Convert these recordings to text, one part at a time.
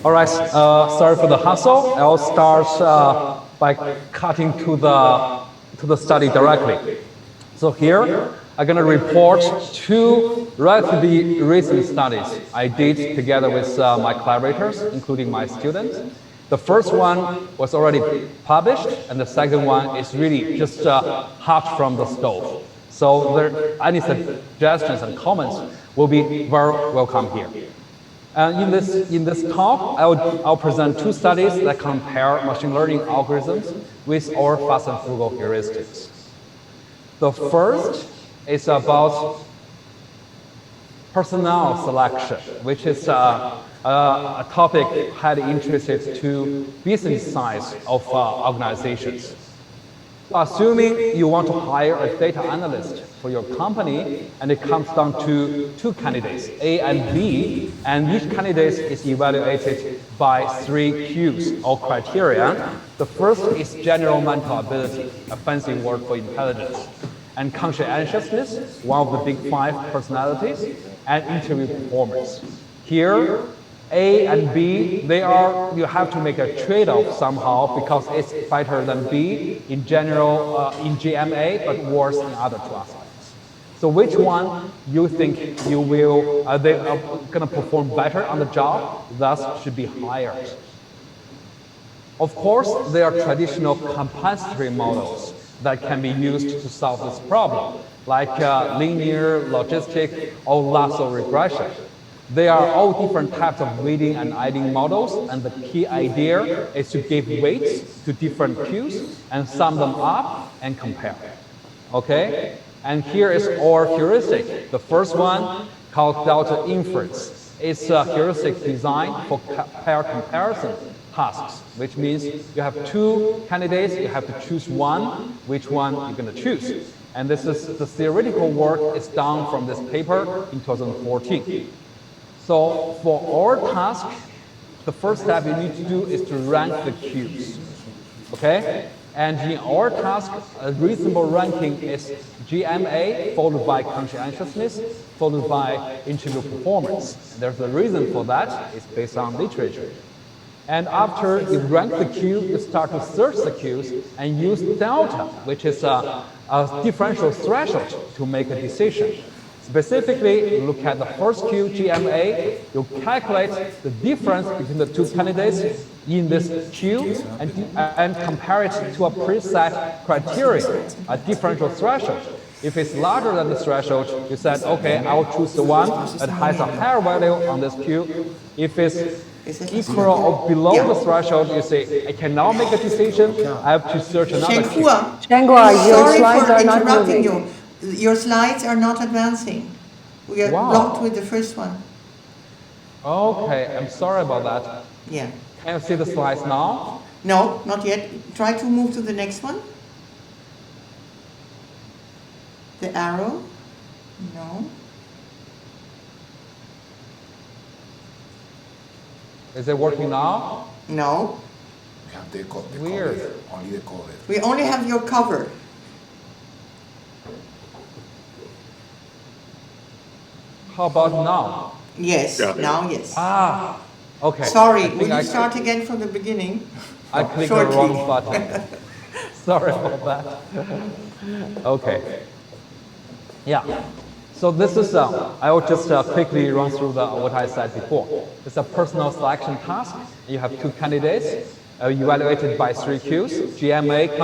All right, sorry for the hustle. I'll start by cutting to the study directly. So here, I'm going to report two relatively recent studies I did together with my collaborators, including my students. The first one was already published, and the second one is really just hot from the stove. So any suggestions and comments will be very welcome here. In this talk, I'll present two studies that compare machine learning algorithms with our fast-and-frugal heuristics. The first is about personnel selection, which is a topic highly interested to business size of organizations. Assuming you want to hire a data analyst for your company, and it comes down to two candidates, A and B, and each candidate is evaluated by 3 Qs or criteria. The first is general mental ability, a fancy word for intelligence, and conscientiousness, one of the big 5 personalities, and interview performance. Here, A and B, you have to make a trade-off somehow because it's better than B in general, in GMA, but worse in other 2 aspects. So which one you think they are going to perform better on the job, thus should be hired? Of course, there are traditional compensatory models that can be used to solve this problem, like linear, logistic, or lasso regression. They are all different types of weighting and adding models, and the key idea is to give weights to different Qs and sum them up and compare. Okay? And here is our heuristic. The first one, called delta inference. It's a heuristic designed for pair comparison tasks, which means you have 2 candidates, you have to choose one, which one you're going to choose. And this is the theoretical work is done from this paper in 2014. So for our task, the first step you need to do is to rank the Qs, okay? And in our task, a reasonable ranking is GMA, followed by conscientiousness, followed by interview performance. There's a reason for that, it's based on literature. And after you rank the Q, you start to search the Qs and use delta, which is a differential threshold to make a decision. Specifically, you look at the first Q, GMA, you calculate the difference between the 2 candidates in this Q and compare it to a preset criteria, a differential threshold. If it's larger than the threshold, you said, okay, I will choose the one that has a higher value on this Q. If it's equal or below the threshold, you say, I can now make a decision, I have to search another Q. Shenghua, your slides are not moving. Your slides are not advancing. We are blocked with the first one. Okay, I'm sorry about that. Yeah. Can you see the slides now? No, not yet. Try to move to the next one. The arrow? No. Is it working now? No. We have the Weird. cover, only the cover. We only have your cover. How about now? Yes, now yes. Ah, okay. Sorry, will you start again from the beginning? I clicked the wrong button. Sorry about that. Okay. Yeah. So this is, I will just quickly run through what I said before. It's a personal selection task. You have 2 candidates evaluated by 3 Qs, GMA,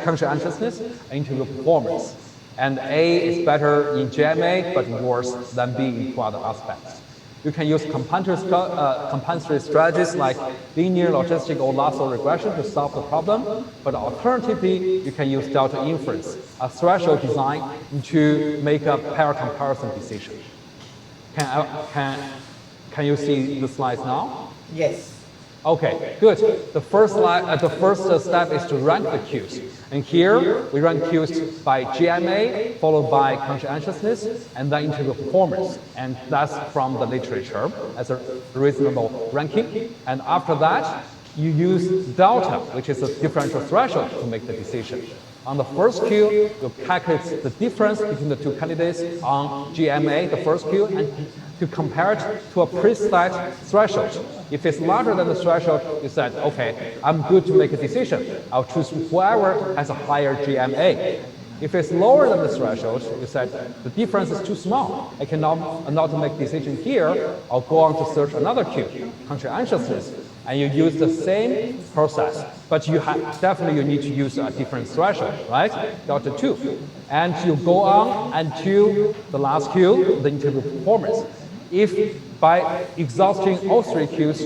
conscientiousness, and interview performance. And A is better in GMA, but worse than B in 2 other aspects. You can use compensatory strategies like linear, logistic, or lasso regression to solve the problem, but alternatively, you can use delta inference, a threshold design to make a pair comparison decision. Can you see the slides now? Yes. Okay, good. The first step is to rank the Qs. And here, we rank Qs by GMA, followed by conscientiousness, and then interview performance. And that's from the literature as a reasonable ranking. And after that, you use delta, which is a differential threshold to make the decision. On the first Q, you calculate the difference between the 2 candidates on GMA, the first Q, and to compare it to a preset threshold. If it's larger than the threshold, you said, okay, I'm good to make a decision. I'll choose whoever has a higher GMA. If it's lower than the threshold, you said the difference is too small. I cannot not make decision here. I'll go on to search another queue, conscientiousness, and you use the same process, but you definitely you need to use a different threshold, right? Delta 2, and you go on until the last queue, the interview performance. If by exhausting all 3 queues,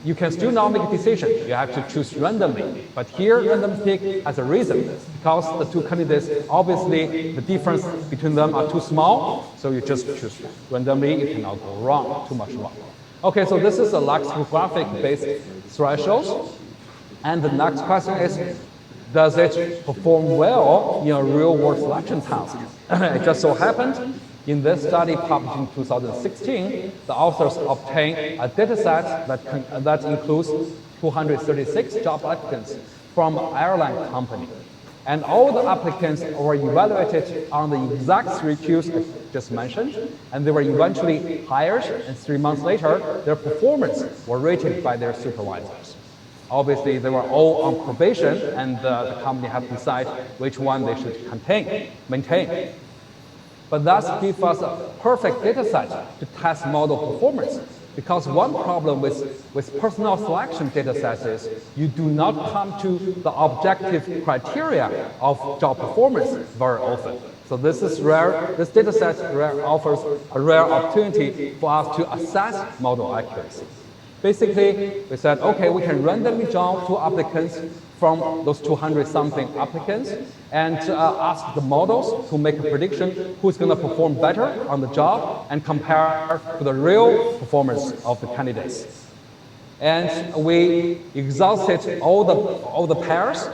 you can still not make a decision. You have to choose randomly. But here, random pick has a reason. Because the 2 candidates, obviously, the difference between them are too small, so you just choose randomly. You cannot go wrong, too much wrong. Okay, so this is a lexicographic-based threshold. And the next question is, does it perform well in a real-world selection task? It just so happened, in this study published in 2016, the authors obtained a dataset that includes 236 job applicants from an airline company. And all the applicants were evaluated on the exact 3 queues I just mentioned, and they were eventually hired, and 3 months later, their performance were rated by their supervisors. Obviously, they were all on probation, and the company had to decide which one they should maintain. But that gives us a perfect data set to test model performance. Because one problem with personal selection data sets is you do not come to the objective criteria of job performance very often. So this is rare. This data set offers a rare opportunity for us to assess model accuracy. Basically, we said, okay, we can randomly draw 2 applicants from those 200-something applicants and ask the models to make a prediction who's going to perform better on the job and compare to the real performance of the candidates. And we exhausted all the pairs,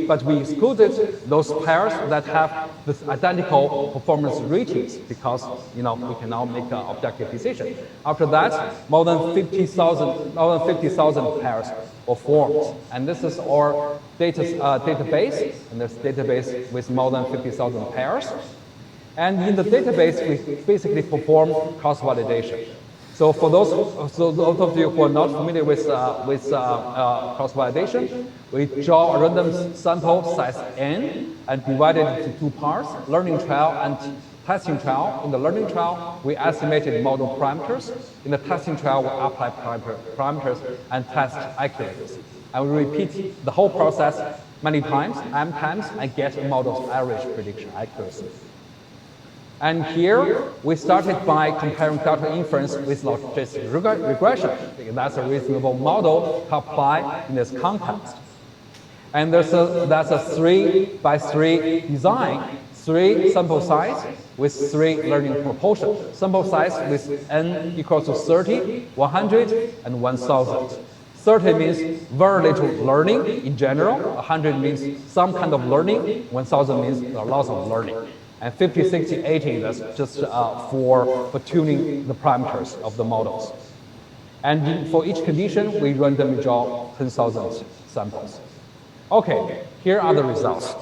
but we excluded those pairs that have this identical performance ratings because we cannot make an objective decision. After that, more than 50,000 pairs were formed, and this is our database, and this database with more than 50,000 pairs. And in the database, we basically perform cross-validation. So for those of you who are not familiar with cross-validation, we draw a random sample size n and divide it into 2 parts, learning trial and testing trial. In the learning trial, we estimated model parameters. In the testing trial, we apply parameters and test accuracy. And we repeat the whole process many times, m times, and get a model's average prediction accuracy. And here, we started by comparing delta inference with logistic regression, because that's a reasonable model to apply in this context. And that's a 3-by-3 design, 3 sample size with 3 learning proportion. Sample size with n equals to 30, 100, and 1,000. 30 means very little learning in general, 100 means some kind of learning, 1,000 means lots of learning. And 50, 60, 80, that's just for tuning the parameters of the models. And for each condition, we randomly draw 10,000 samples. Okay, here are the results.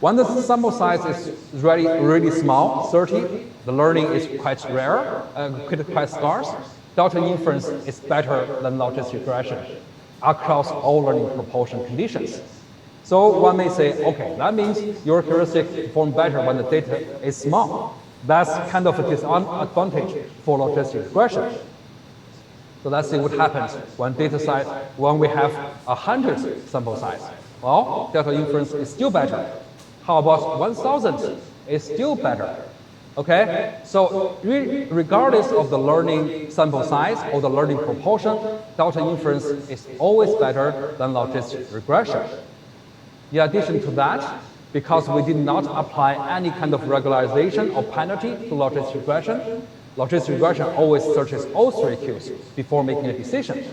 When the sample size is really small, 30, the learning is quite rare, quite scarce. Delta inference is better than logistic regression across all learning proportion conditions. So one may say, okay, that means your heuristic performs better when the data is small. That's kind of a disadvantage for logistic regression. So let's see what happens when we have 100 sample size. Well, delta inference is still better. How about 1,000? It's still better. Okay, so regardless of the learning sample size or the learning proportion, delta inference is always better than logistic regression. In addition to that, because we did not apply any kind of regularization or penalty to logistic regression always searches all 3 queues before making a decision.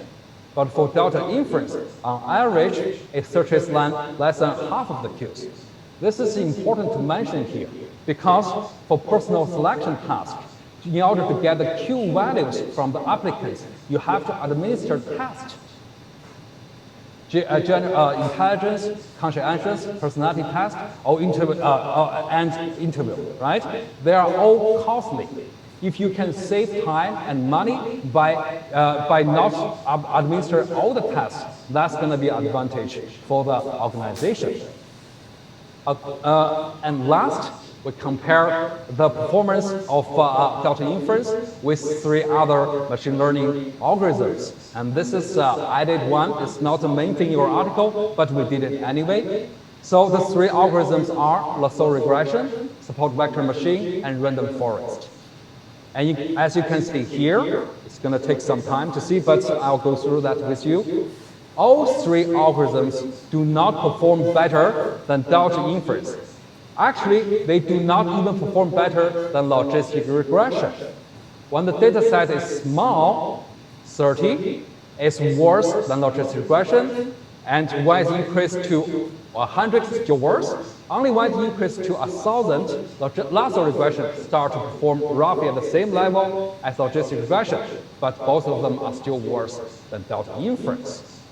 But for delta inference, on average, it searches less than half of the queues. This is important to mention here, because for personal selection tasks, in order to get the Q values from the applicants, you have to administer tests. Intelligence, conscientious, personality test, or interview, right? They are all costly. If you can save time and money by not administer all the tests, that's going to be an advantage for the organization. And last, we compare the performance of delta inference with 3 other machine learning algorithms. And this is added one. It's not the main thing in your article, but we did it anyway. So the 3 algorithms are lasso regression, support vector machine, and random forest. And as you can see here, it's going to take some time to see, but I'll go through that with you. All 3 algorithms do not perform better than delta inference. Actually, they do not even perform better than logistic regression. When the data set is small, 30, is worse than logistic regression, and when it's increased to 100, it's still worse. Only when it's increased to 1,000, lasso regression starts to perform roughly at the same level as logistic regression, but both of them are still worse than delta inference.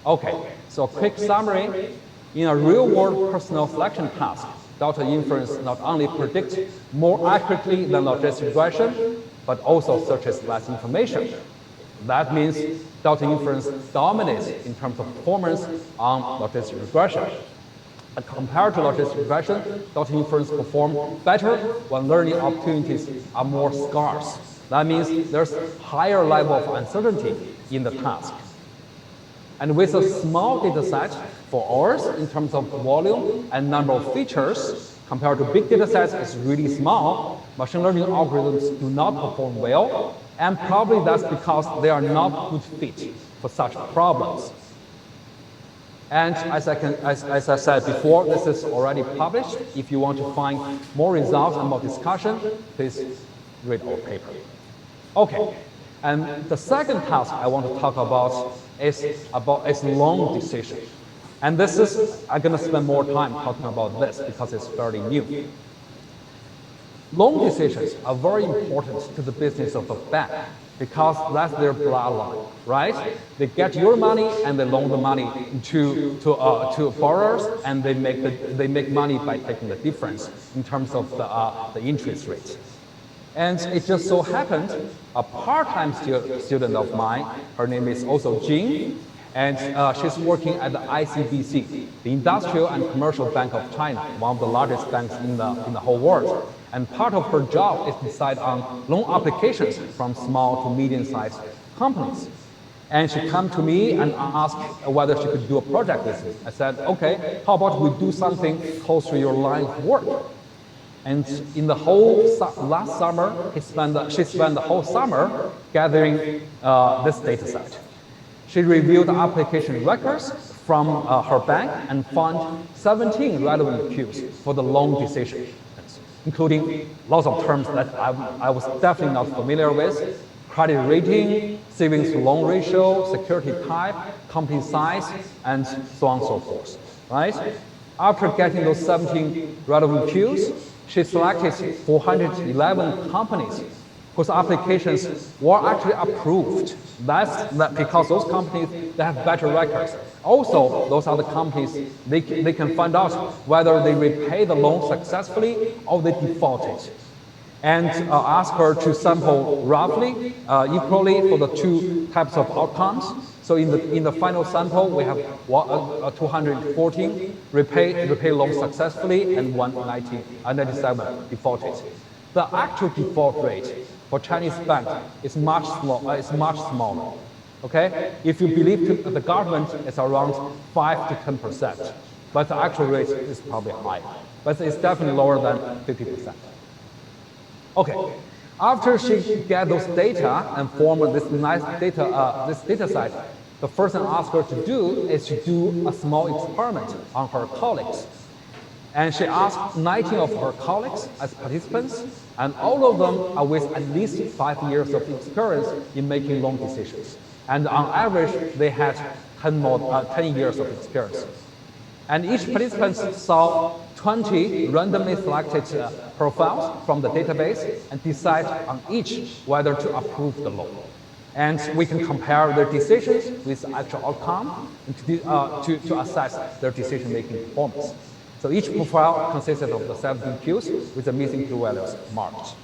Okay, so a quick summary. In a real-world personnel selection task, delta inference not only predicts more accurately than logistic regression, but also searches less information. That means delta inference dominates in terms of performance on logistic regression. And compared to logistic regression, delta inference performs better when learning opportunities are more scarce. That means there's higher level of uncertainty in the task. And with a small data set for ours in terms of volume and number of features, compared to big data sets, it's really small. Machine learning algorithms do not perform well, and probably that's because they are not good fit for such problems. And as I said before, this is already published. If you want to find more results and more discussion, please read our paper. Okay, and the second task I want to talk about is long decision. And this is, I'm going to spend more time talking about this because it's fairly new. Long decisions are very important to the business of a bank because that's their bloodline, right? They get your money and they loan the money to borrowers, and they make money by taking the difference in terms of the interest rate. And it just so happened, a part-time student of mine, her name is also Jing, and she's working at the ICBC, the Industrial and Commercial Bank of China, one of the largest banks in the whole world. And part of her job is to decide on loan applications from small to medium-sized companies. And she came to me and asked whether she could do a project with me. I said, okay, how about we do something close to your line of work? And in the whole last summer, she spent the whole summer gathering this data set. She reviewed the application records from her bank and found 17 relevant cues for the loan decision, including lots of terms that I was definitely not familiar with: credit rating, savings to loan ratio, security type, company size, and so on and so forth, right? After getting those 17 relevant cues, she selected 411 companies whose applications were actually approved. That's because those companies, they have better records. Also, those are the companies, they can find out whether they repay the loan successfully or they defaulted. And ask her to sample roughly, equally for the 2 types of outcomes. So in the final sample, we have 214 repay loans successfully and 197 defaulted. The actual default rate for Chinese bank is much smaller. Okay, if you believe the government, it's around 5 to 10%, but the actual rate is probably higher, but it's definitely lower than 50%. Okay, after she get those data and form this nice data set, the first thing I asked her to do is to do a small experiment on her colleagues. And she asked 19 of her colleagues as participants, and all of them are with at least 5 years of experience in making loan decisions. And on average, they had 10 years of experience. And each participant saw 20 randomly selected profiles from the database and decide on each whether to approve the loan. And we can compare their decisions with the actual outcome to assess their decision-making performance. So each profile consisted of the 17 cues with the missing true values marked.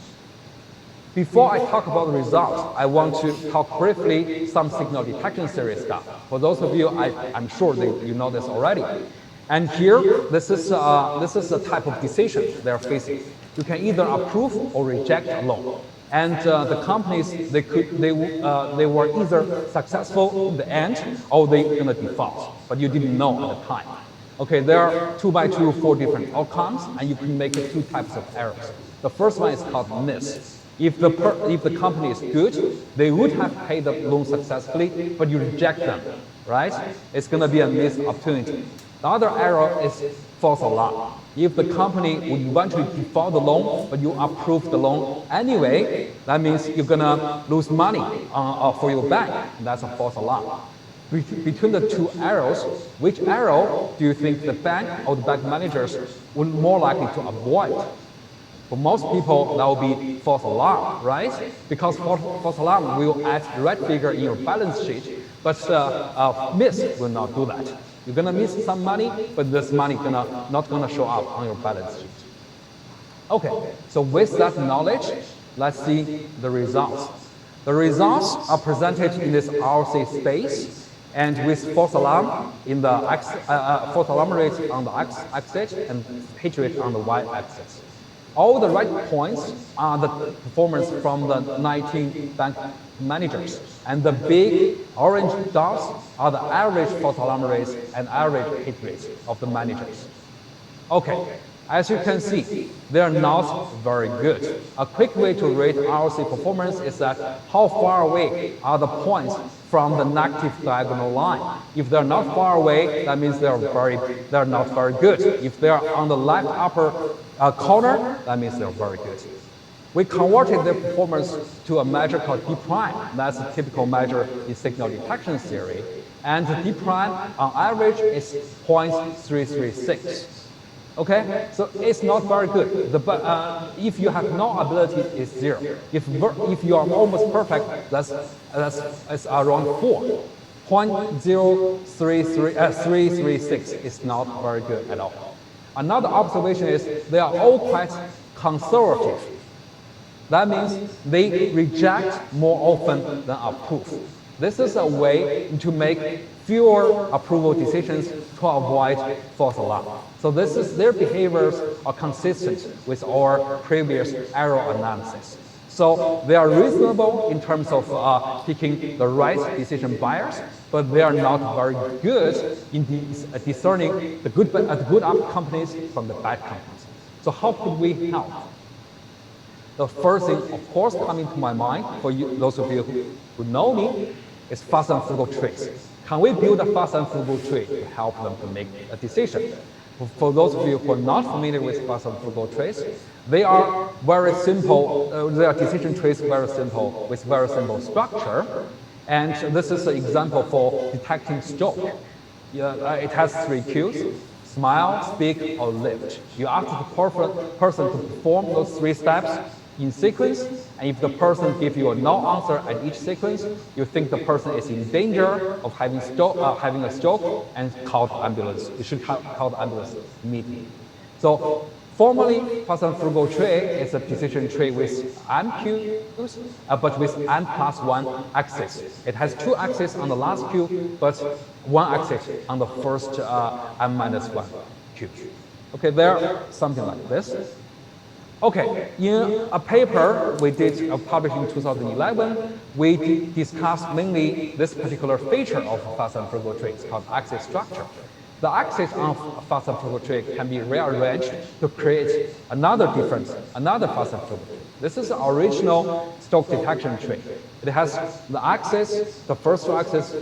Before I talk about the results, I want to talk briefly some signal detection theory stuff. For those of you, I'm sure that you know this already. And here, this is the type of decision they're facing. You can either approve or reject a loan. And the companies, they were either successful in the end or they're gonna default, but you didn't know at the time. Okay, there are 2 by 2, 4 different outcomes, and you can make 2 types of errors. The first one is called miss. If the company is good, they would have paid the loan successfully, but you reject them, right? It's gonna be a missed opportunity. The other error is false alarm. If the company would eventually default the loan, but you approve the loan anyway, that means you're gonna lose money for your bank. That's a false alarm. Between the 2 arrows, which arrow do you think the bank or the bank managers would more likely to avoid? For most people, that will be false alarm, right? Because false alarm will add the right figure in your balance sheet, but miss will not do that. You're gonna miss some money, but this money not gonna show up on your balance sheet. Okay, so with that knowledge, let's see the results. The results are presented in this RC space, and with false alarm in the false alarm rate on the x-axis and hit rate on the y-axis. All the right points are the performance from the 19 bank managers. And the big orange dots are the average false alarm rates and average hit rates of the managers. Okay, as you can see, they are not very good. A quick way to rate ROC performance is that how far away are the points from the negative diagonal line. If they're not far away, that means they're not very good. If they're on the left upper corner, that means they're very good. We converted their performance to a measure called D prime. That's a typical measure in signal detection theory. And D prime on average is 0.336. Okay, so it's not very good. If you have no ability, it's 0. If you are almost perfect, that's around 4. 0.336 is not very good at all. Another observation is they are all quite conservative. That means they reject more often than approve. This is a way to make fewer approval decisions to avoid false alarm. So their behaviors are consistent with our previous error analysis. So they are reasonable in terms of picking the right decision buyers, but they are not very good in discerning the good companies from the bad companies. So how could we help? The first thing, of course, coming to my mind for you, those of you who know me, is fast and frugal trees. Can we build a fast and frugal tree to help them to make a decision? For those of you who are not familiar with fast and frugal trees, they are very simple. They are decision trees, very simple, with very simple structure. And this is an example for detecting stroke. It has 3 cues: smile, speak, or lift. You ask the person to perform those 3 steps in sequence, and if the person gives you a no answer at each sequence, you think the person is in danger of having a stroke and call the ambulance. You should call the ambulance immediately. So formally, fast and frugal tree is a decision tree with M cues, but with M plus 1 axis. It has 2 axes on the last cue, but 1 axis on the first M minus 1 cue. Okay, there, something like this. Okay, in a paper we did published in 2011, we discussed mainly this particular feature of fast and frugal tree. It's called axis structure. The axis on a fast and frugal tree can be rearranged to create another fast and frugal tree. This is the original stroke detection tree. It has the axis, the first 2 axes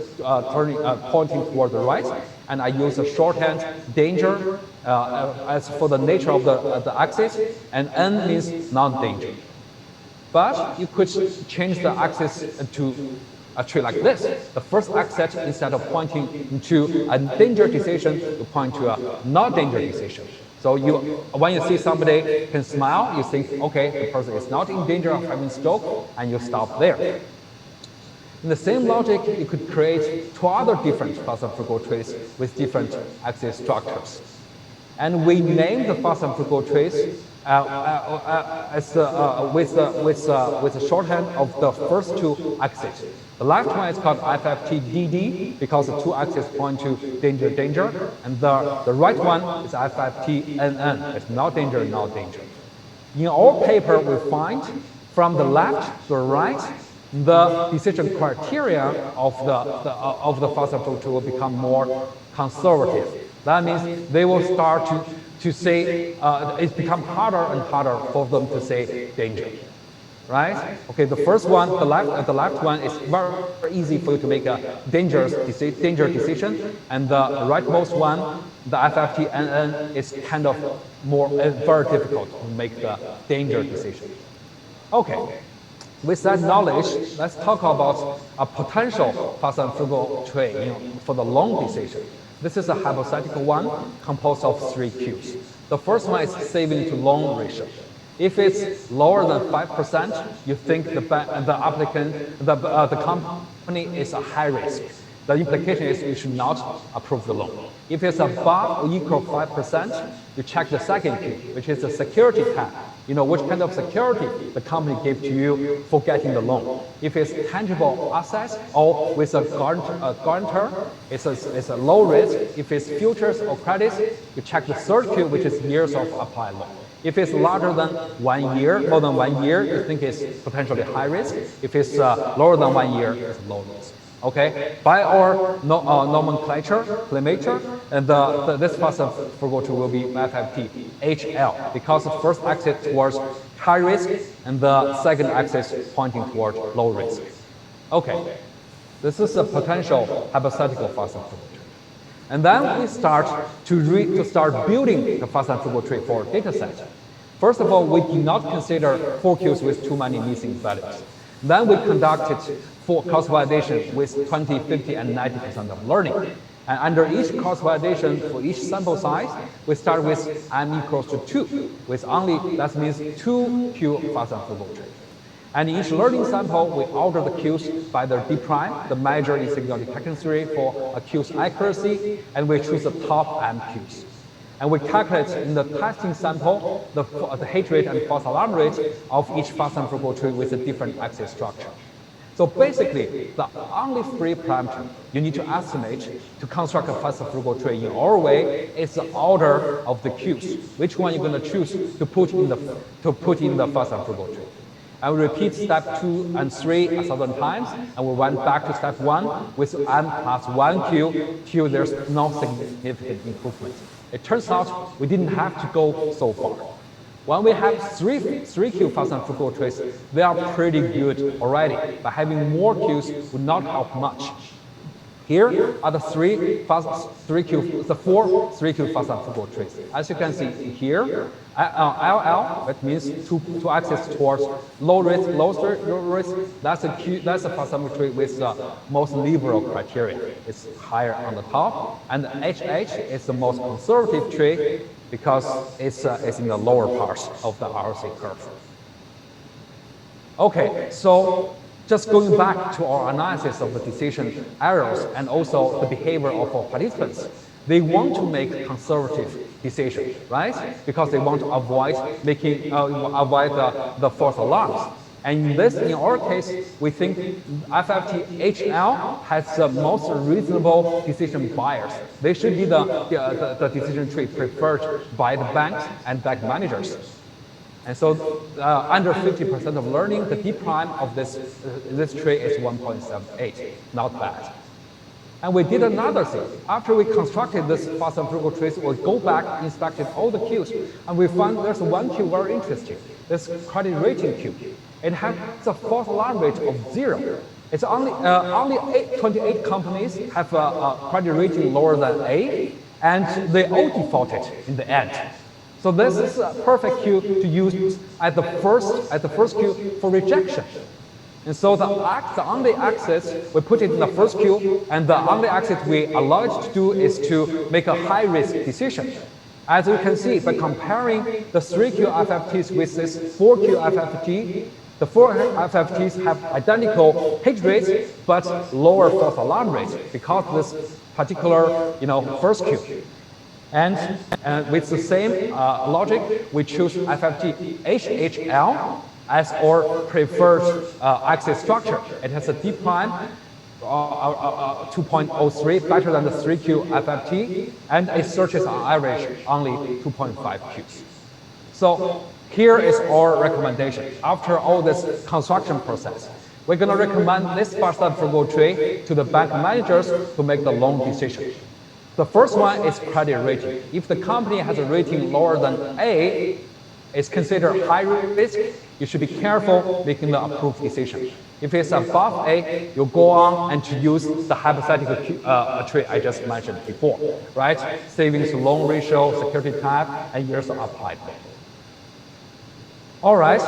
pointing toward the right, and I use a shorthand danger as for the nature of the axis, and N means non-danger. But you could change the axis to a tree like this. The first axis, instead of pointing to a danger decision, you point to a not danger decision. So when you see somebody can smile, you think, okay, the person is not in danger of having stroke, and you stop there. In the same logic, you could create 2 other different fast and frugal trees with different axis structures. And we named the fast and frugal trees with the shorthand of the first two axes. The left one is called FFT-DD because the two axes point to danger, danger, and the right one is FFT-NN. It's not danger, not danger. In our paper, we find from the left to the right, the decision criteria of the fast-and-frugal tree will become more conservative. That means they will start to say it's become harder and harder for them to say danger, right? Okay, the first one, the left one is very easy for you to make a danger decision, and the rightmost one, the FFT-NN, is kind of more very difficult to make the danger decision. Okay. With that knowledge, let's talk about a potential fast-and-frugal tree for the long decision. This is a hypothetical one composed of 3 Qs. The first one is saving to loan ratio. If it's lower than 5%, you think the company is a high risk. The implication is you should not approve the loan. If it's above or equal 5%, you check the second Q, which is the security type. You know which kind of security the company gave to you for getting the loan. If it's tangible assets or with a guarantor, it's a low risk. If it's futures or credits, you check the third Q, which is years of applied loan. If it's larger than 1 year, more than 1 year, you think it's potentially high risk. If it's lower than 1 year, it's low risk. Okay, by our nomenclature, and this fast-and-frugal tree will be FFT HL because the first axis towards high risk and the second axis pointing toward low risk. Okay, this is a potential hypothetical fast-and-frugal tree. And then we start to start building the fast-and-frugal tree for a data set. First of all, we did not consider 4 Qs with too many missing values. Then we conducted for cross-validation with 20, 50, and 90% of learning. And under each cross-validation for each sample size, we start with m equals to 2, with only, that means 2 Q fast-and-frugal tree. And in each learning sample, we order the Qs by their D prime, the measure in signal detection theory for a Q's accuracy, and we choose the top m Qs. And we calculate in the testing sample the hit rate and false alarm rate of each fast-and-frugal tree with a different axis structure. So basically, the only free parameter you need to estimate to construct a fast-and-frugal tree in our way is the order of the Qs. Which one you're going to choose to put in the fast-and-frugal tree. I will repeat step 2 and 3 1,000 times, and we went back to step 1 with m plus 1 Q till there's no significant improvement. It turns out we didn't have to go so far. When we have 3 Q fast-and-frugal trees, they are pretty good already, but having more Qs would not help much. Here are the 4 3 Q fast-and-frugal trees. As you can see here, LL, that means two axes towards low risk, low risk. That's a fast-and-frugal tree with the most liberal criteria. It's higher on the top, and HH is the most conservative tree because it's in the lower parts of the RC curve. Okay, so just going back to our analysis of the decision errors and also the behavior of our participants, they want to make conservative decisions, right? Because they want to avoid the false alarms. And in our case, we think FFT-HL has the most reasonable decision bias. They should be the decision tree preferred by the banks and bank managers. And so under 50% of learning, the D prime of this tree is 1.78, not bad. And we did another thing. After we constructed this fast-and-frugal trees, we go back, inspected all the Qs, and we found there's one Q very interesting, this credit rating Q. It has a false alarm rate of 0. It's only 28 companies have a credit rating lower than A, and they all defaulted in the end. So this is a perfect Q to use at the first Q for rejection. And so the only axis, we put it in the first Q, and the only axis we allow it to do is to make a high-risk decision. As you can see, by comparing the 3Q FFTs with this 4Q FFT, the 4 FFTs have identical hit rates, but lower false alarm rates because this particular, first Q. And with the same logic, we choose FFT HHL as our preferred axis structure. It has a D prime 2.03, better than the 3Q FFT, and it searches on average only 2.5 Qs. So here is our recommendation. After all this construction process, we're going to recommend this fast-and-frugal tree to the bank managers to make the loan decision. The first one is credit rating. If the company has a rating lower than A, it's considered high risk. You should be careful making the approved decision. If it's above A, you go on and to use the hypothetical tree I just mentioned before, right? Savings to loan ratio, security type, and years applied. All right,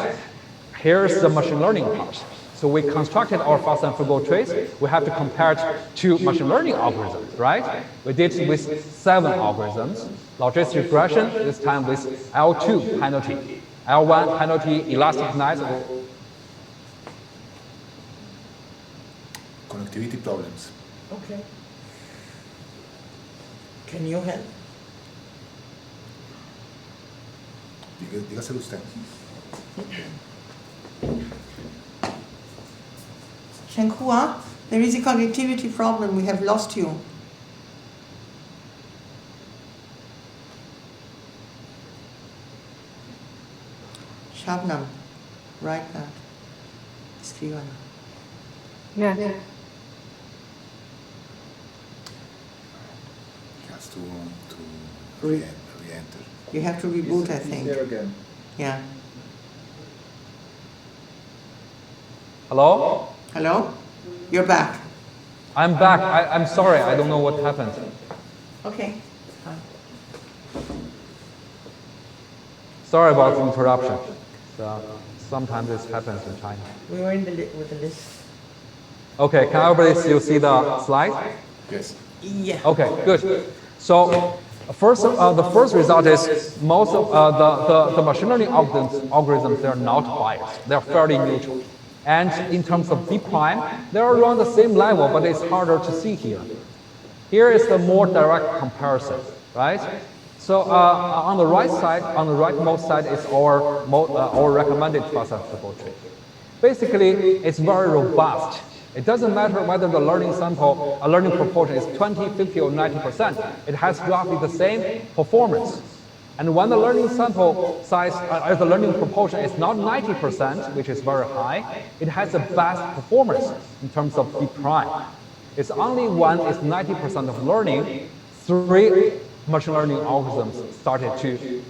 here's the machine learning part. So we constructed our fast-and-frugal trees. We have to compare it to machine learning algorithms, right? We did with 7 algorithms. Logistic regression, this time with L2 penalty. L1 penalty, elastic nice. Connectivity problems. Okay. Can you help? Dígaselo usted. Shenghua, there is a connectivity problem. We have lost you. Shabnam, write that. Escriban. Yes. He has to re-enter. You have to reboot, I think. There again. Yeah. Hello? Hello? You're back. I'm back. I'm sorry. I don't know what happened. Okay. Sorry about the interruption. So, sometimes this happens in China. We were in with the list. Okay, can everybody still see the slide? Yes. Yeah. Okay, good. So first, the first result is most of the machine learning algorithms, they're not biased. They're fairly neutral. And in terms of D prime, they're around the same level, but it's harder to see here. Here is the more direct comparison, right? So on the right side, on the rightmost side is our recommended fast-and-frugal tree. Basically, it's very robust. It doesn't matter whether the learning sample, a learning proportion is 20, 50, or 90%. It has roughly the same performance. And when the learning sample size, the learning proportion is not 90%, which is very high, it has the best performance in terms of D prime. It's only when it's 90% of learning, 3 machine learning algorithms started to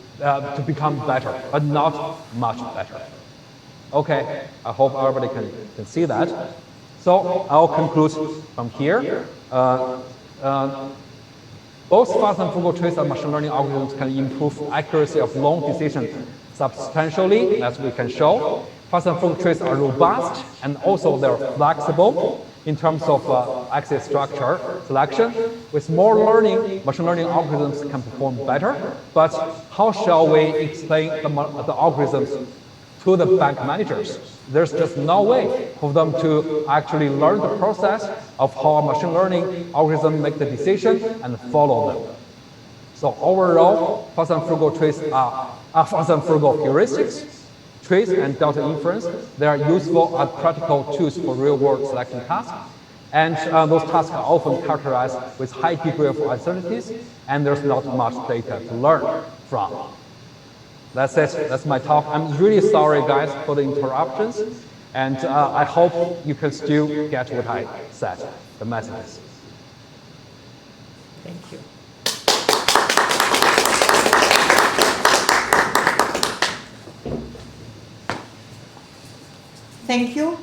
become better, but not much better. Okay, I hope everybody can see that. So I'll conclude from here. Both fast-and-frugal trees and machine learning algorithms can improve accuracy of loan decisions substantially, as we can show. Fast-and-frugal trees are robust, and also they're flexible in terms of axis structure selection. With more learning, machine learning algorithms can perform better. But how shall we explain the algorithms to the bank managers? There's just no way for them to actually learn the process of how a machine learning algorithm make the decision and follow them. So overall, fast-and-frugal trees are fast-and-frugal heuristics, trees and delta inference. They are useful as practical tools for real-world selection tasks. And those tasks are often characterized with high degree of uncertainties, and there's not much data to learn from. That's it. That's my talk. I'm really sorry, guys, for the interruptions. And I hope you can still get what I said, the messages. Thank you. Thank you.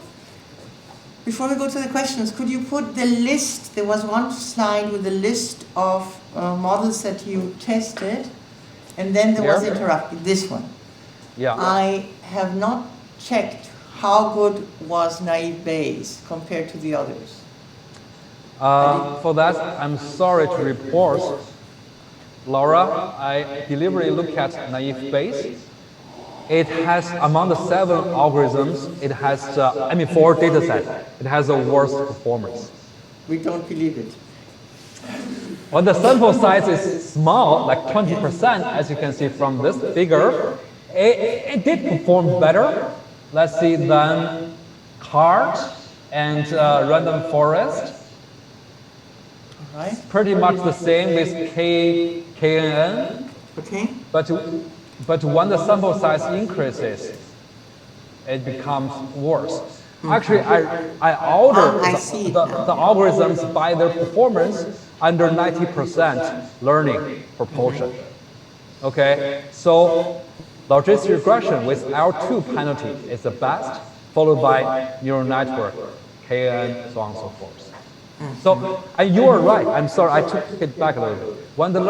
Before we go to the questions, could you put the list? There was one slide with a list of models that you tested. And then there was interrupted, this one. Yeah. I have not checked how good was naive Bayes compared to the others. For that, I'm sorry to report, Laura, I deliberately looked at naive Bayes. It has, among the 7 algorithms, it has, 4 data sets, it has the worst performance. We don't believe it. when the sample size is small, like 20%, as you can see from this figure, it did perform better, let's see, than cart and random forest. Right? Pretty much the same with KNN. Okay. But when the sample size increases, it becomes worse. Actually, I ordered the algorithms by their performance under 90% learning proportion. Okay, so logistic regression with L2 penalty is the best, followed by neural network, KN, so on and so forth. So, and you are right. I'm sorry, I took it back a little bit. When the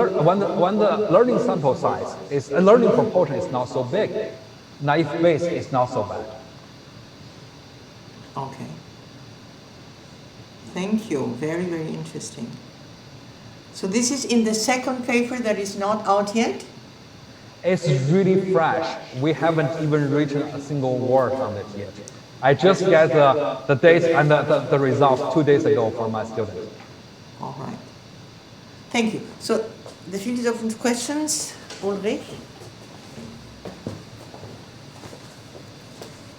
learning sample size is learning proportion is not so big, naive Bayes is not so bad. Okay. Thank you. Very, very interesting. So this is in the second paper that is not out yet? It's really fresh. We haven't even written a single word on it yet. I just get the dates and the results 2 days ago from my students. All right. Thank you. So the field is open to questions. Ulrich?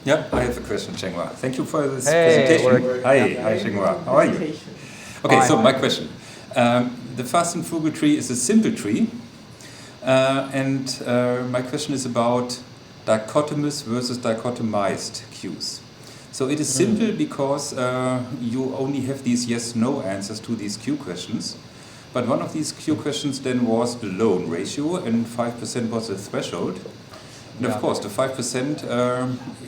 Yeah, I have a question, Shenghua. Thank you for this Hey, presentation. Hi, Shenghua. How are you? Okay, so my question. The fast and frugal tree is a simple tree. And my question is about dichotomous versus dichotomized queues. So it is simple because you only have these yes-no answers to these Q questions. But one of these Q questions then was the loan ratio, and 5% was the threshold. And of course, the 5%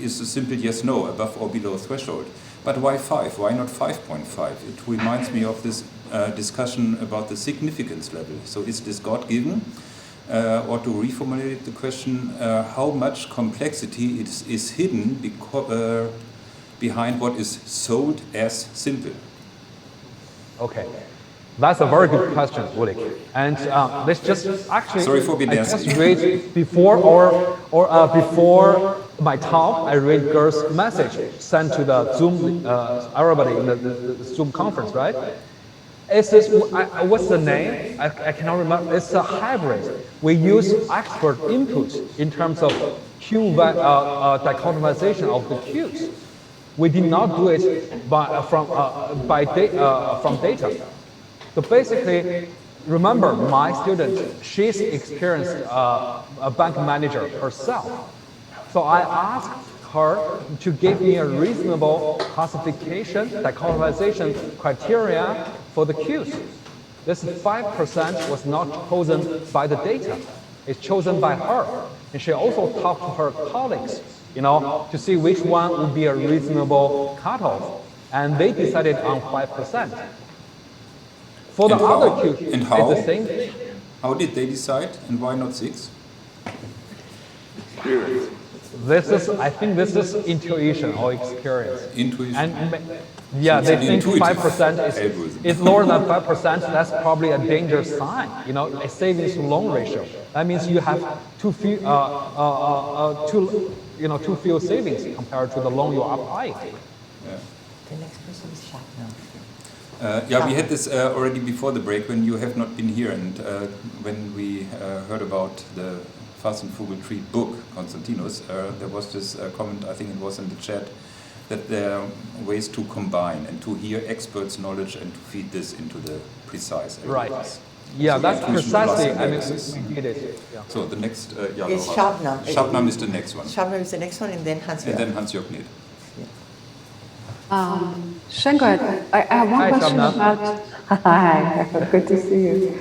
is a simple yes-no, above or below threshold. But why 5? Why not 5.5? It reminds me of this discussion about the significance level. So is this God-given? Or to reformulate the question, how much complexity is hidden behind what is sold as simple? Okay, that's a very good question, Ulrich. And let's just actually. Sorry for being I just read before before my talk. I read Ger's message sent to the Zoom everybody in the Zoom conference, right? It's this, what's the name? I cannot remember. It's a hybrid. We use expert input in terms of dichotomization of the queues. We did not do it from data. So basically, remember my student, she's experienced a bank manager herself. So I asked her to give me a reasonable classification, dichotomization criteria for the queues. This 5% was not chosen by the data. It's chosen by her. And she also talked to her colleagues, to see which one would be a reasonable cutoff. And they decided on 5%. For the other queues, it's the same thing. How did they decide, and why not 6? I think this is intuition or experience. Intuition. And yeah, they think 5% is lower than 5%. That's probably a danger sign. A savings to loan ratio. That means you have too few savings compared to the loan you're applying. The next person is Shatner. We had this already before the break when you have not been here, and when we heard about the Fast and Frugal Tree book, Konstantinos, there was this comment, I think it was in the chat, that there are ways to combine and to hear experts' knowledge and to feed this into the precise areas. Right. Yeah, So that's precisely, we did it. Yeah. So the next, It's Shabnam. Shabnam is the next one. Shabnam is the next one, and then Hans-Jörg. And then Hans-Jörg Nid. Shenghua, I have one question about. Hi, good to see you.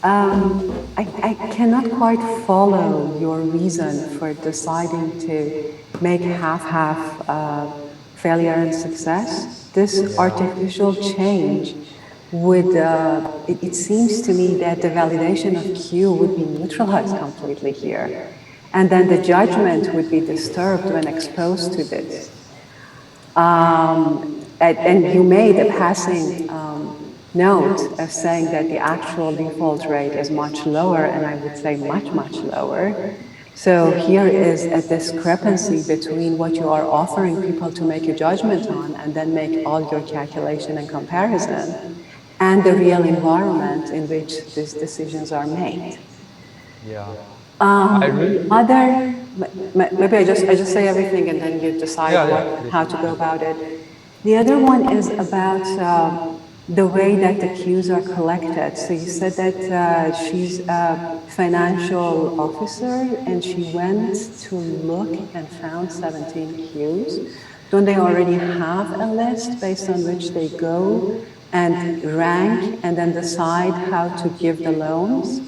I cannot quite follow your reason for deciding to make half-half failure and success. This artificial change would, it seems to me that the validation of Q would be neutralized completely here. And then the judgment would be disturbed when exposed to this. And you made a passing note of saying that the actual default rate is much lower, and I would say much, much lower. So here is a discrepancy between what you are offering people to make a judgment on and then make all your calculation and comparison. and the real environment in which these decisions are made. Yeah. I really, Maybe I just say everything and then you decide yeah. how to go about it. The other one is about the way that the cues are collected. So you said that she's a financial officer and she went to look and found 17 cues. Don't they already have a list based on which they go and rank and then decide how to give the loans?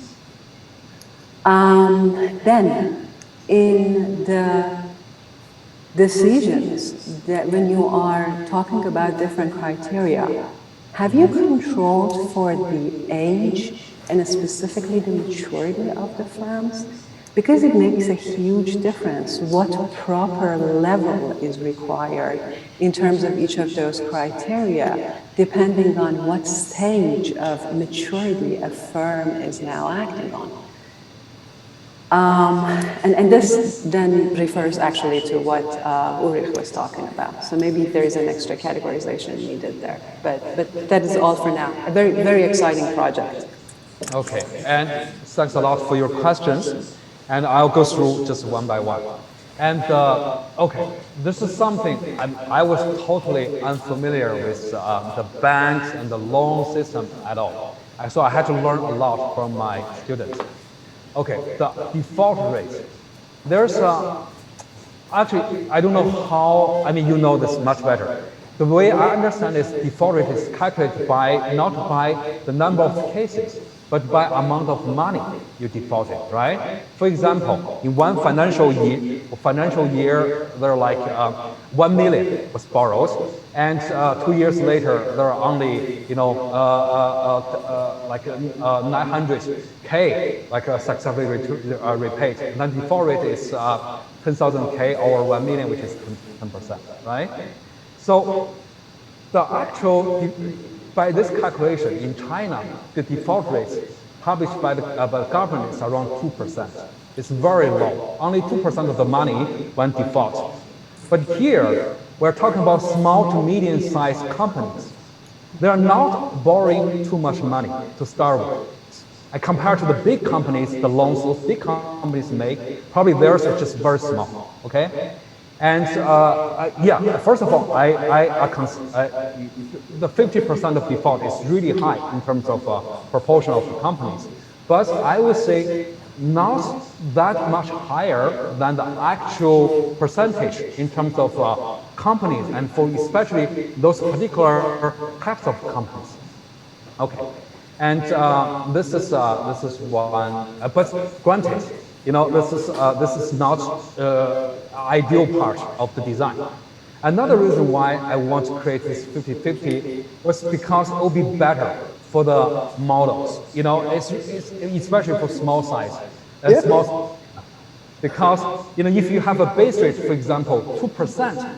Then, in the decisions that when you are talking about different criteria, have you controlled for the age and specifically the maturity of the firms? Because it makes a huge difference what proper level is required in terms of each of those criteria, depending on what stage of maturity a firm is now acting on. And this then refers actually to what Ulrich was talking about. So maybe there is an extra categorization needed there. But that is all for now. A very, very exciting project. okay. And thanks a lot for your questions. And I'll go through just one by one. And okay, this is something I was totally unfamiliar with the banks and the loan system at all. So I had to learn a lot from my students. Okay, the default rate. There's actually, I don't know how, I mean, you know this much better. The way I understand is default rate is calculated by, not by the number of cases, but by amount of money you defaulted, right? For example, in one financial year, there are like 1 million was borrowed, and 2 years later, there are only, you know, like 900K, like successfully repaid. And then default rate is 10,000K or 1 million, which is 10%, right? So the actual, by this calculation in China, the default rate published by the government is around 2%. It's very low. Only 2% of the money went default. But here, we're talking about small to medium-sized companies. They are not borrowing too much money to start with. And compared to the big companies, the loans those big companies make, probably theirs are just very small, okay? And yeah, first of all, the 50% of default is really high in terms of proportion of companies. But I would say not that much higher than the actual percentage in terms of companies, and for especially those particular types of companies. Okay, and this is one. But granted, you know, this is not ideal part of the design. Another reason why I want to create this 50-50 was because it will be better for the models. You know, it's especially for small size, small. Because you know, if you have a base rate, for example, 2%,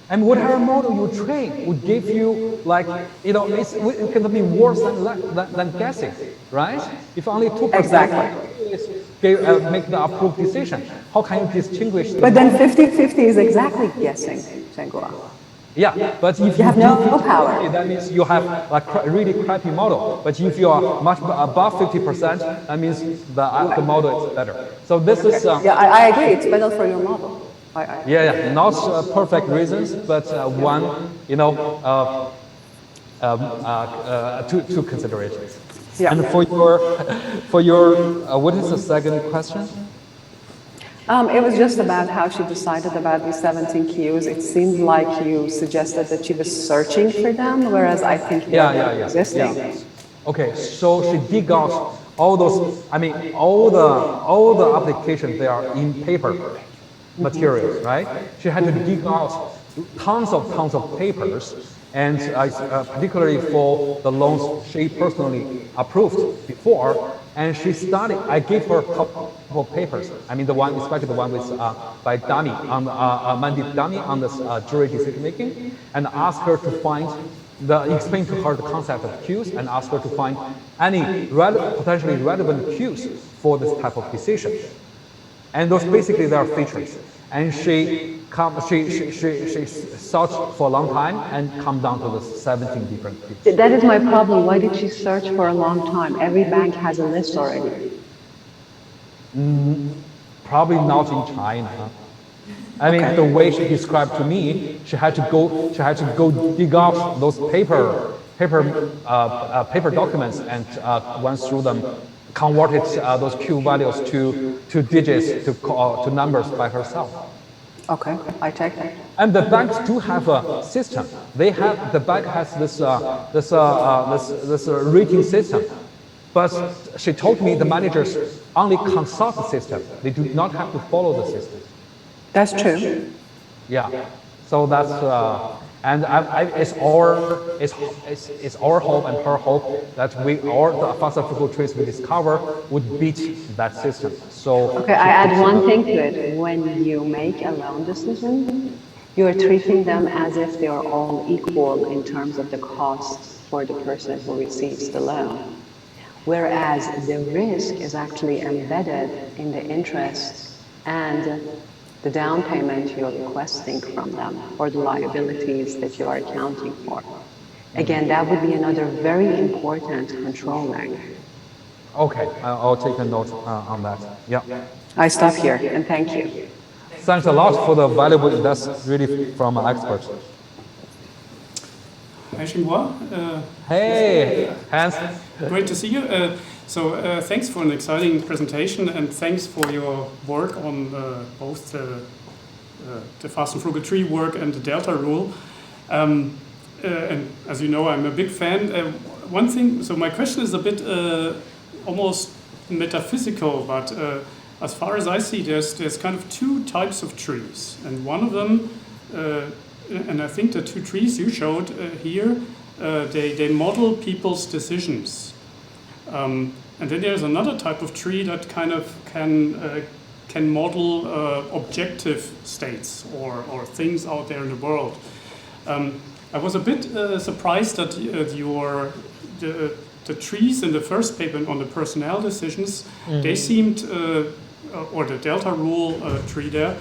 and whatever model you train would give you, like, you know, it can be worse than guessing, right? If only 2% make the approved decision, how can you distinguish? But then 50-50 is exactly guessing, Shenghua. Yeah, but if you have no power, that means you have a really crappy model. But if you are much above 50%, that means the model is better. So this is yeah, I agree. It's better for your model. Yeah, not perfect reasons, but one, you know, two considerations. Yeah. And for your what is the second question? It was just about how she decided about these 17 cues. It seemed like you suggested that she was searching for them, whereas I think they're existing. Yeah. Okay, so she dig out all those. I mean, all the applications, they are in paper materials, right? She had to dig out tons of papers, and particularly for the loans she personally approved before, and she studied. I gave her a couple of papers. I mean, especially the one with by Dami on Mandeep Dami on this jury decision making, and asked her to explain to her the concept of cues, and ask her to find any potentially relevant cues for this type of decision. And those basically, there are features. and she searched for a long time and come down to the 17 different fields. That is my problem. Why did she search for a long time? Every bank has a list already. Probably not in China. I mean, the way she described to me, she had to go dig up those paper documents and went through them, converted those Q values to digits, to numbers by herself. Okay, I take that. And the banks do have a system. The bank has this rating system. But she told me the managers only consult the system. They do not have to follow the system. That's true. Yeah. So that's it's our hope and her hope that the fast-and-frugal trees we discover would beat that system. So Okay, I add one thing to it. When you make a loan decision, you are treating them as if they are all equal in terms of the cost for the person who receives the loan. Whereas the risk is actually embedded in the interest and the down payment you're requesting from them, or the liabilities that you are accounting for. Again, that would be another very important controlling. okay, I'll take a note on that. Yeah. I stop here, and thank you. Thanks a lot for the valuable. That's really from an expert. Hi, Shenghua. Hey, Hans. Great to see you. Thanks for an exciting presentation, and thanks for your work on both the fast-and-frugal tree work and the delta rule. And as you know, I'm a big fan. One thing, so my question is a bit almost metaphysical, but as far as I see, there's kind of two types of trees, and one of them, and I think the two trees you showed here, they model people's decisions. And then there's another type of tree that kind of can model objective states or things out there in the world. I was a bit surprised that the trees in the first paper on the personnel decisions, they seemed, or the delta rule tree there,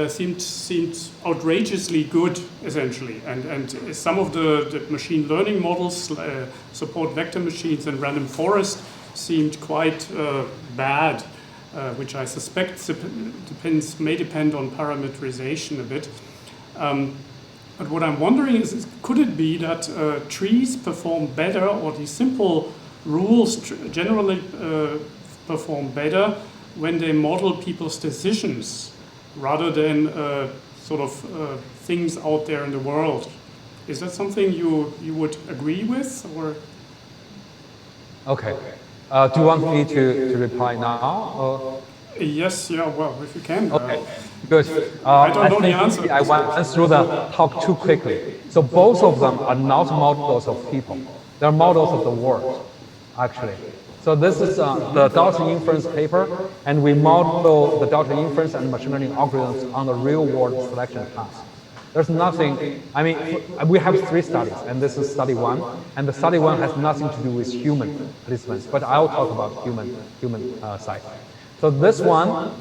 seemed outrageously good, essentially. And some of the machine learning models, support vector machines and random forest, seemed quite bad, which I suspect may depend on parameterization a bit. But what I'm wondering is could it be that trees perform better, or these simple rules generally perform better when they model people's decisions, rather than things out there in the world? Is that something you would agree with, or? Okay. Do you want me to reply now? Or? Yes. Yeah. Well, if you can. Okay. Good. I don't know the answer. I went through the talk too quickly. So both of them are not models of people. They're models of the world, actually. So this is the delta inference paper, and we model the delta inference and machine learning algorithms on the real-world selection task. There's nothing, I mean, we have 3 studies, and this is study 1, and the study 1 has nothing to do with human participants, but I'll talk about human side. So this one,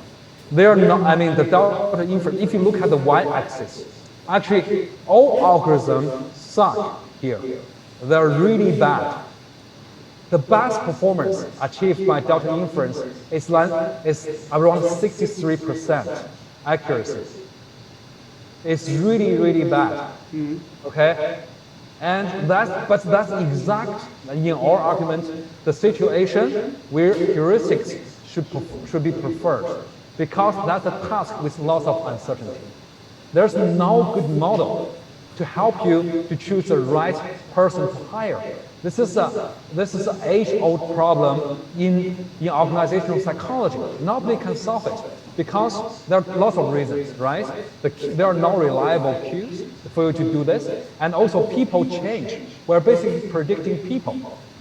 they're not, I mean, the delta inference, if you look at the y-axis, actually all algorithms suck here. They're really bad. The best performance achieved by delta inference is around 63% accuracy. It's really, really bad. Okay? And that's exact, in our argument, the situation where heuristics should be preferred, because that's a task with lots of uncertainty. There's no good model to help you to choose the right person to hire. This is an age-old problem in organizational psychology. Nobody can solve it because there are lots of reasons, right? There are no reliable cues for you to do this, and also people change. We're basically predicting people.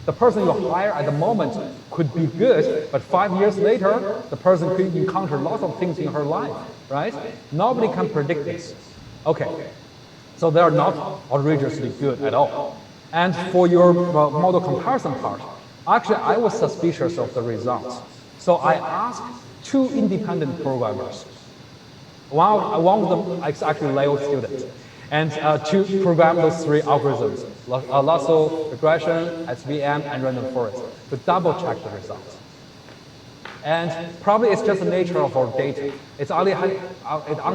The person you hire at the moment could be good, but 5 years later, the person could encounter lots of things in her life, right? Nobody can predict this. Okay, so they are not outrageously good at all. And for your model comparison part, actually I was suspicious of the results. So I asked 2 independent programmers One of them is actually Leo student. And to program those three algorithms, lasso, regression, SVM, and random forest, to double check the results. And probably it's just the nature of our data. It only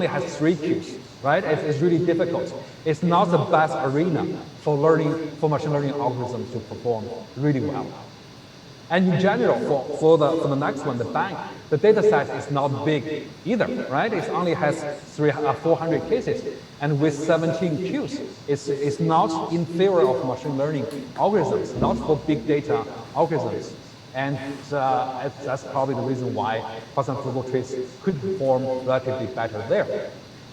has 3 queues, right? It's really difficult. It's not the best arena for machine learning algorithms to perform really well. And in general, for the next one, the bank, the data set is not big either, right? It only has 400 cases, and with 17 queues, it's not in favor of machine learning algorithms, not for big data algorithms. And that's probably the reason why fast-and-frugal trees could perform relatively better there.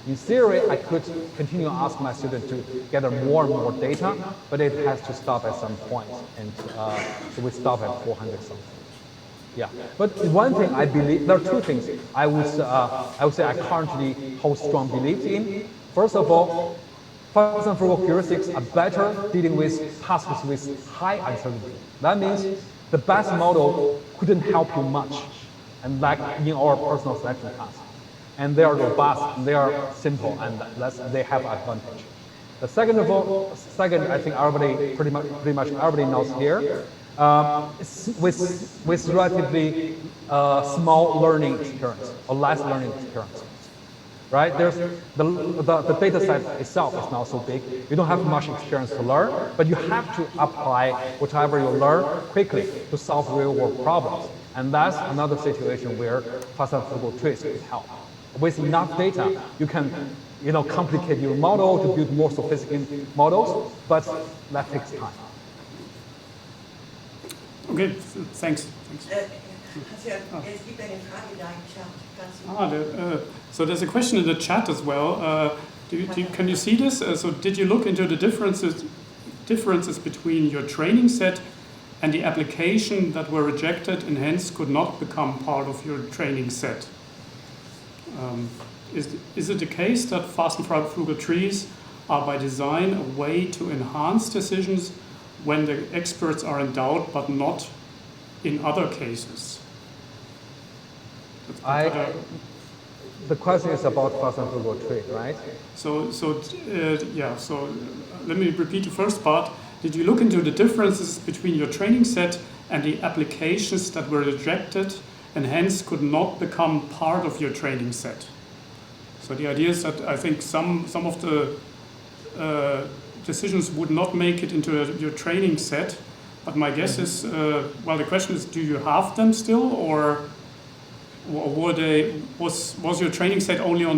In theory, I could continue to ask my students to gather more and more data, but it has to stop at some point, and so we stop at 400 something. Yeah, but one thing I believe, there are 2 things I would say I currently hold strong belief in. First of all, fast-and-frugal heuristics are better dealing with tasks with high uncertainty. That means the best model couldn't help you much, and like in our personal selection task. And they are robust, and they are simple, and they have advantage. The second, I think everybody pretty much everybody knows here, with relatively small learning experience or less learning experience, right? There's the data set itself is not so big. You don't have much experience to learn, but you have to apply whatever you learn quickly to solve real-world problems, and that's another situation where fast-and-frugal trees can help. With enough data, you can, complicate your model to build more sophisticated models, but that takes time. Okay, thanks. So there's a question in the chat as well. Can you see this? So did you look into the differences between your training set and the application that were rejected and hence could not become part of your training set? Is it the case that fast-and-frugal trees are by design a way to enhance decisions when the experts are in doubt, but not in other cases? The question is about fast-and-frugal tree, right? So let me repeat the first part. Did you look into the differences between your training set and the applications that were rejected and hence could not become part of your training set? So the idea is that I think some of the decisions would not make it into your training set, but my guess is, the question is, do you have them still, or was your training set only on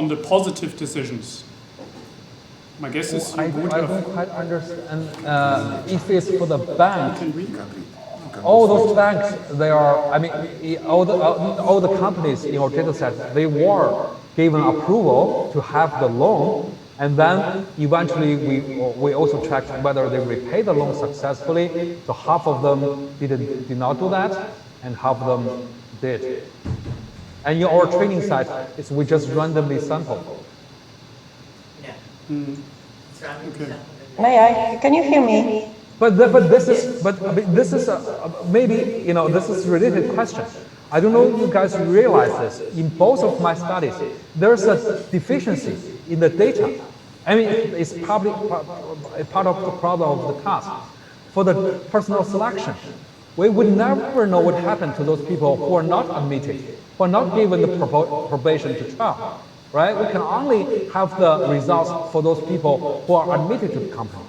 the positive decisions? My guess is you would have. I don't quite understand. If it's for the bank, all those banks, they are, all the companies in our data set, they were given approval to have the loan, and then eventually we also checked whether they repaid the loan successfully. So half of them did not do that, and half of them did. And in our training site, we just randomly sample. Yeah. Okay. May I? Can you hear me? But this is maybe this is a related question. I don't know if you guys realize this. In both of my studies, there's a deficiency in the data. It's probably part of the problem of the task. For the personal selection, we would never know what happened to those people who are not admitted, who are not given the probation to trial, right? We can only have the results for those people who are admitted to the company.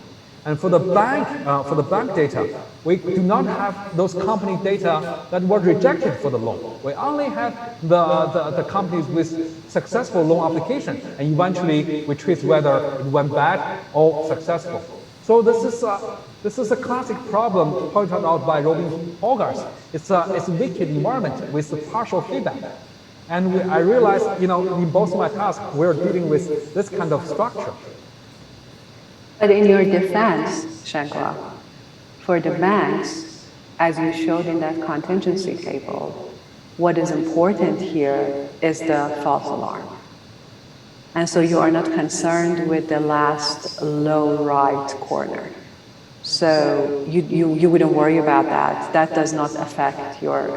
And for the bank data, we do not have those company data that were rejected for the loan. We only have the companies with successful loan application, and eventually we trace whether it went bad or successful. So this is a classic problem pointed out by Robin Holgars. It's a wicked environment with partial feedback. And I realized, in both my tasks, we're dealing with this kind of structure. But in your defense, Shenghua, for the banks, as you showed in that contingency table, what is important here is the false alarm. And so you are not concerned with the last low right corner. So you wouldn't worry about that. That does not affect your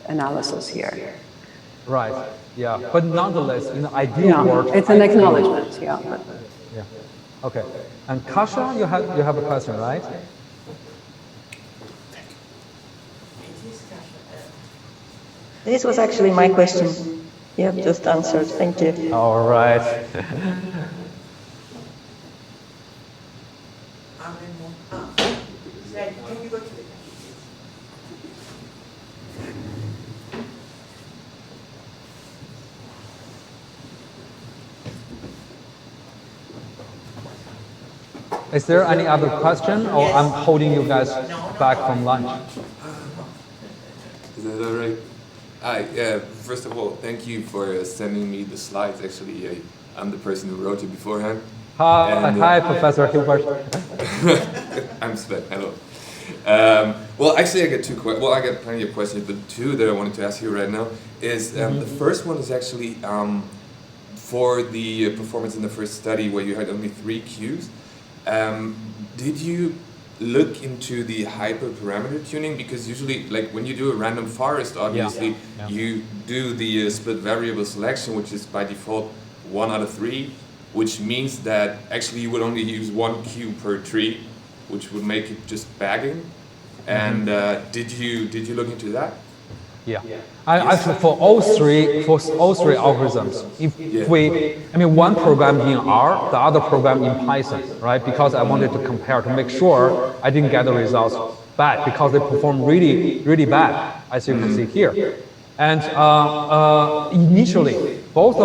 analysis here. Right. Yeah. But nonetheless, in the ideal Yeah, world, it's an acknowledgement, yeah. But yeah. Okay. And Kasha, you have a question, right? This was actually my question. You have just answered. Thank you. All right. Can you go to the Is there any other question, or I'm holding you guys back from lunch? Is that all right? Hi, first of all, thank you for sending me the slides. Actually, I'm the person who wrote it beforehand. Hi, And, hi, Professor Hilbert. I'm Sven, hello. Well, actually, I got I got plenty of questions, but two that I wanted to ask you right now is, the first one is actually for the performance in the first study where you had only 3 Qs. Did you look into the hyperparameter tuning? Because usually, like when you do a random forest, obviously, you do the split variable selection, which is by default 1 out of 3, which means that actually you would only use 1 Q per tree, which would make it just bagging. And did you look into that? Yeah. Actually, for all three algorithms, one program in R, the other program in Python, right? Because I wanted to compare to make sure I didn't get the results bad because they perform really, really bad, as you can see here. And initially, both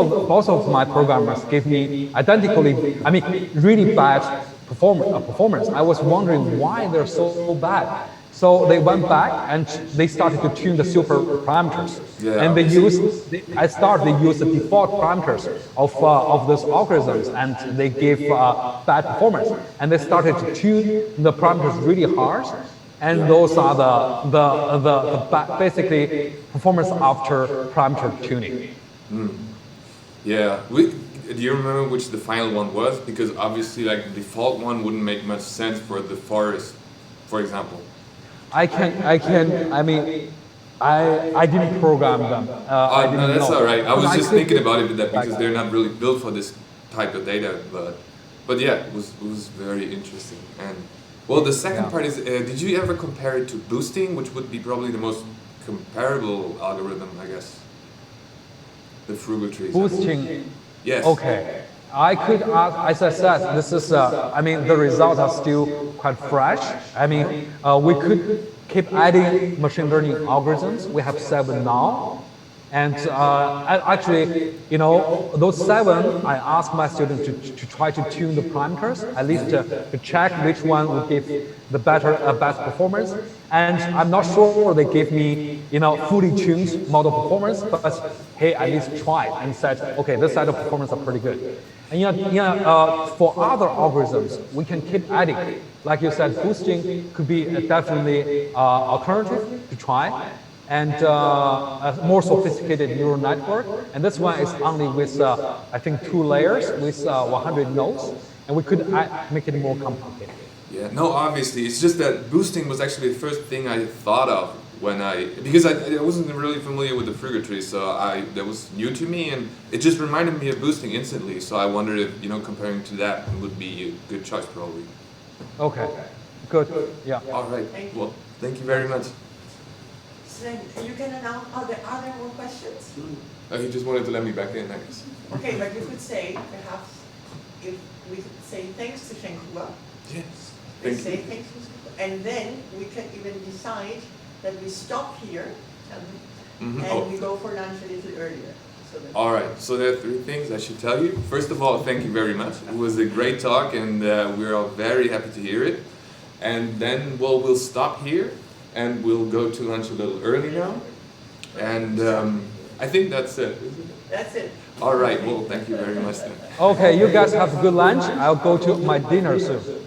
of my programmers gave me really bad performance. I was wondering why they're so bad. So they went back and they started to tune the super parameters. Yeah. And they used the default parameters of those algorithms, and they gave bad performance. And they started to tune the parameters really hard. And those are the basically performance after parameter tuning. Yeah. Do you remember which the final one was? Because obviously, like the default one wouldn't make much sense for the forest, for example. I didn't program them. I didn't No, that's know. all right. I was But just could thinking do about it that because like they're not really built for this type of data. But yeah, it was very interesting. And well, the second part is, did you ever compare it to boosting, which would be probably the most comparable algorithm, I guess? The frugal trees. boosting. Yes. Okay. I could ask, as I said, this is, the results are still quite fresh. We could keep adding machine learning algorithms. We have 7 now. And those 7, I asked my students to try to tune the parameters, at least to check which one would give the best performance. And I'm not sure they gave me, fully tuned model performance, but hey, at least tried and said, okay, this side of performance are pretty good. And for other algorithms, we can keep adding. Like you said, boosting could be definitely alternative to try. And a more sophisticated neural network. And this one is only with, 2 layers with 100 nodes. And we could make it more complicated. Yeah, no, obviously. It's just that boosting was actually the first thing I thought of because I wasn't really familiar with the frugal tree, so that was new to me, and it just reminded me of boosting instantly. So I wondered if, comparing to that would be a good choice, probably. Okay, good, yeah. All right, well, thank you very much. Sven, you can announce, are there more questions? He just wanted to let me back in, I guess. Okay, but you could say, perhaps, if we could say thanks to Shenghua. Yes. We Thank say you. thanks to Shenghua. And then we can even decide that we stop here and we go for lunch a little earlier. So that All right, so there are 3 things I should tell you. First of all, thank you very much. It was a great talk, and we're all very happy to hear it. And then, we'll stop here, and we'll go to lunch a little early now. And I think that's it, isn't it? That's it. All right, well, thank you very much then. Okay, you guys have a good lunch. I'll go to my dinner soon.